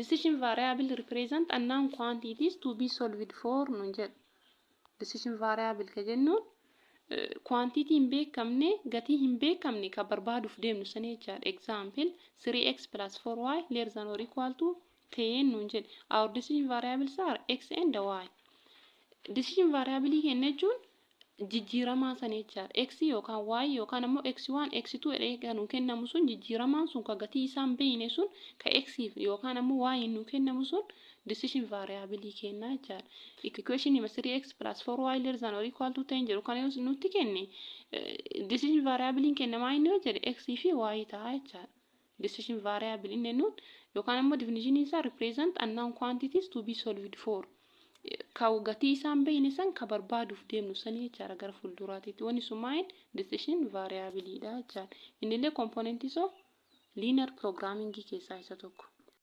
Decision variable represent unknown quantities to be solved for nun jedha. Decision variable ka jennuun quantity hin beekamne gatii hin beekamne ka barbaaduuf deemnu sana jechaadha. Example 3x plus 4y less than or equal to 10 nun jedha. Our decision variables are x and y. Decision variable kenna jechuun jijjiiramaa sana jechaadha. X yookaan y yookaan ammoo x1 x2 jedhee nu kennamu sun jijjiiramaan sun ka gatii isaan beeyne sun ka x yookaan ammoo y nu kennamu sun decision variable kenna jechaadha. Equation 3x plus 4y less than or equal to 10 jedhu kan nutti kenne decision variable kennamaa inni jedhe x fi y ta'a jechaadha. Decision variable inni nun yookaan ammoo definition isaa represent unknown quantities to be solved for. Ka gatii isaan beeyne san ka barbaaduuf deemnu sanii jechaadha gara fuulduraatiitti. Wanni sun maal decision variable dha jechaadha. Inni illee components of linear programming keessaa isa tokko.